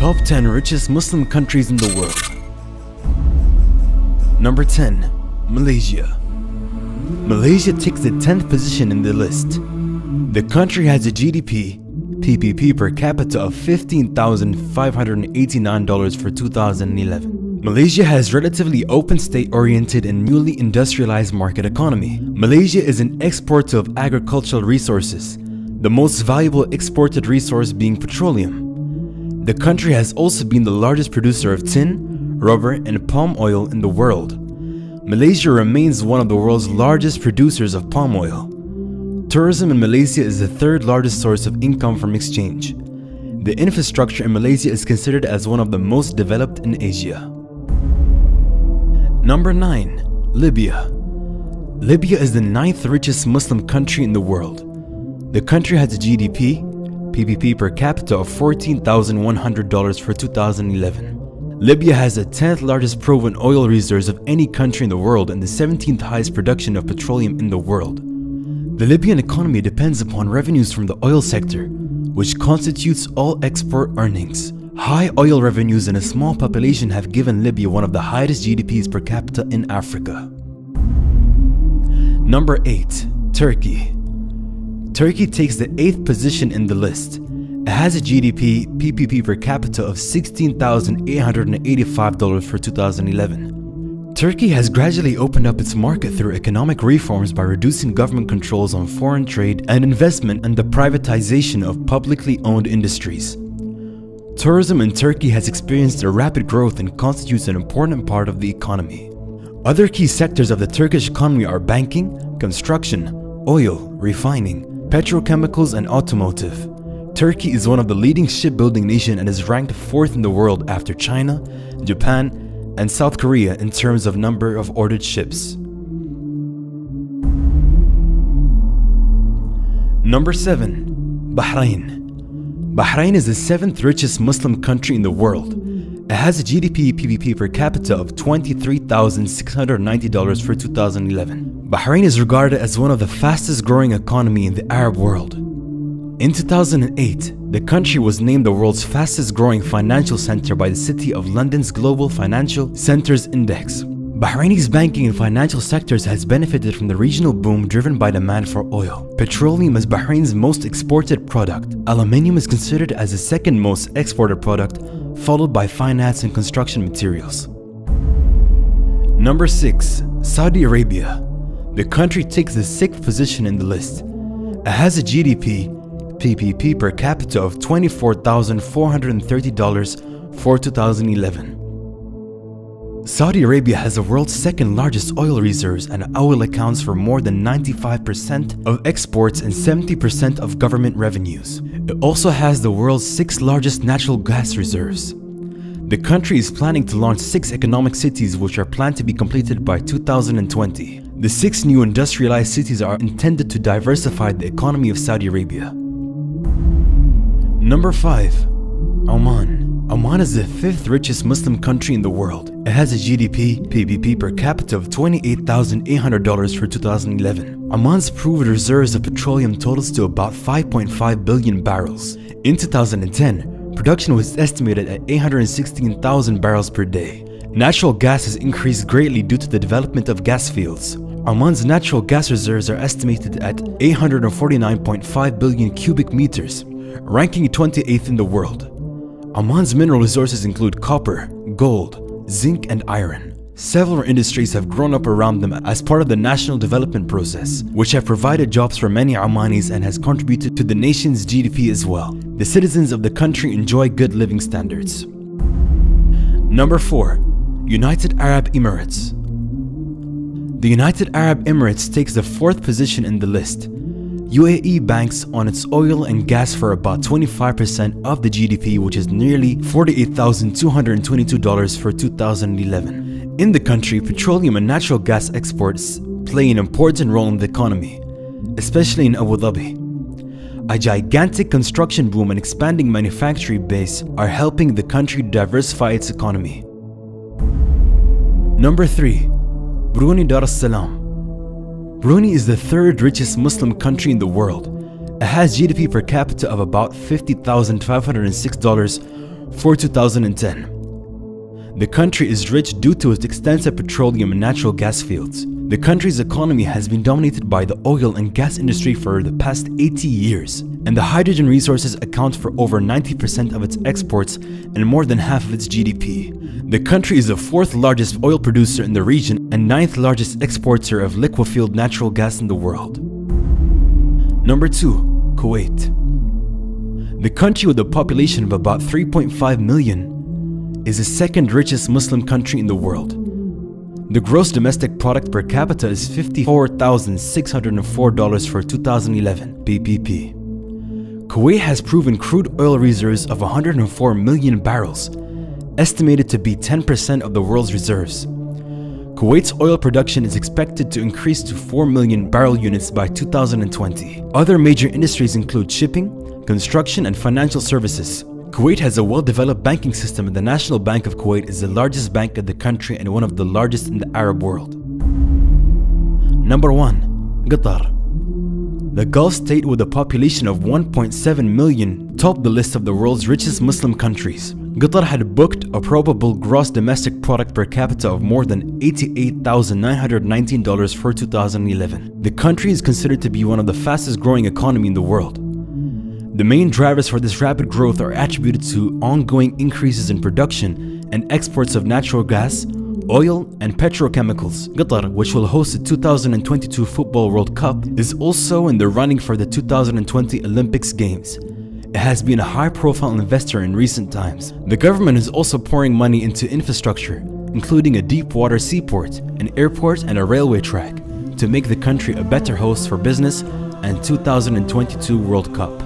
Top 10 richest Muslim countries in the world. Number 10. Malaysia. Malaysia takes the 10th position in the list. The country has a GDP PPP per capita of $15,589 for 2011. Malaysia has relatively open state-oriented and newly industrialized market economy. Malaysia is an exporter of agricultural resources, the most valuable exported resource being petroleum. The country has also been the largest producer of tin, rubber, and palm oil in the world. Malaysia remains one of the world's largest producers of palm oil. Tourism in Malaysia is the third largest source of income from exchange. The infrastructure in Malaysia is considered as one of the most developed in Asia. Number 9. Libya. Libya is the 9th richest Muslim country in the world. The country has a GDP PPP per capita of $14,100 for 2011. Libya has the 10th largest proven oil reserves of any country in the world and the 17th highest production of petroleum in the world. The Libyan economy depends upon revenues from the oil sector, which constitutes all export earnings. High oil revenues and a small population have given Libya one of the highest GDPs per capita in Africa. Number 8. Turkey. Turkey takes the 8th position in the list. It has a GDP PPP per capita of $16,885 for 2011. Turkey has gradually opened up its market through economic reforms by reducing government controls on foreign trade and investment and the privatization of publicly owned industries. Tourism in Turkey has experienced a rapid growth and constitutes an important part of the economy. Other key sectors of the Turkish economy are banking, construction, oil, refining, petrochemicals, and automotive. Turkey is one of the leading shipbuilding nations and is ranked 4th in the world after China, Japan, and South Korea in terms of number of ordered ships. Number 7. Bahrain. Bahrain is the 7th richest Muslim country in the world. It has a GDP PPP per capita of $23,690 for 2011. Bahrain is regarded as one of the fastest growing economy in the Arab world. In 2008, the country was named the world's fastest growing financial center by the City of London's Global Financial Centers Index. Bahraini's banking and financial sectors has benefited from the regional boom driven by demand for oil. Petroleum is Bahrain's most exported product. Aluminium is considered as the second most exported product, followed by finance and construction materials. Number 6. Saudi Arabia. The country takes the 6th position in the list. It has a GDP PPP per capita of $24,430 for 2011. Saudi Arabia has the world's 2nd largest oil reserves, and oil accounts for more than 95% of exports and 70% of government revenues. It also has the world's 6th largest natural gas reserves. The country is planning to launch 6 economic cities which are planned to be completed by 2020. The 6 new industrialized cities are intended to diversify the economy of Saudi Arabia. Number 5. Oman. Oman is the 5th richest Muslim country in the world. It has a GDP PPP per capita of $28,800 for 2011. Oman's proved reserves of petroleum totals to about 5.5 billion barrels. In 2010, production was estimated at 816,000 barrels per day. Natural gas has increased greatly due to the development of gas fields. Oman's natural gas reserves are estimated at 849.5 billion cubic meters, ranking 28th in the world. Oman's mineral resources include copper, gold, zinc, and iron. Several industries have grown up around them as part of the national development process, which have provided jobs for many Omanis and has contributed to the nation's GDP as well. The citizens of the country enjoy good living standards. Number 4. United Arab Emirates. The United Arab Emirates takes the 4th position in the list. UAE banks on its oil and gas for about 25% of the GDP, which is nearly $48,222 for 2011. In the country, petroleum and natural gas exports play an important role in the economy, especially in Abu Dhabi. A gigantic construction boom and expanding manufacturing base are helping the country diversify its economy. Number 3. Brunei Dar es Salaam. Brunei is the 3rd richest Muslim country in the world. It has GDP per capita of about $50,506 for 2010. The country is rich due to its extensive petroleum and natural gas fields. The country's economy has been dominated by the oil and gas industry for the past 80 years, and the hydrogen resources account for over 90% of its exports and more than half of its GDP. The country is the fourth largest oil producer in the region and ninth largest exporter of liquefied natural gas in the world. Number 2. Kuwait. The country with a population of about 3.5 million is the second richest Muslim country in the world. The gross domestic product per capita is $54,604 for 2011 PPP. Kuwait has proven crude oil reserves of 104 million barrels, estimated to be 10% of the world's reserves. Kuwait's oil production is expected to increase to 4 million barrel units by 2020. Other major industries include shipping, construction, and financial services. Kuwait has a well-developed banking system, and the National Bank of Kuwait is the largest bank in the country and one of the largest in the Arab world. Number 1. Qatar. The Gulf state with a population of 1.7 million topped the list of the world's richest Muslim countries. Qatar had booked a probable gross domestic product per capita of more than $88,919 for 2011. The country is considered to be one of the fastest growing economies in the world. The main drivers for this rapid growth are attributed to ongoing increases in production and exports of natural gas, oil, and petrochemicals. Qatar, which will host the 2022 Football World Cup, is also in the running for the 2020 Olympics Games. It has been a high-profile investor in recent times. The government is also pouring money into infrastructure, including a deep-water seaport, an airport, and a railway track, to make the country a better host for business and 2022 World Cup.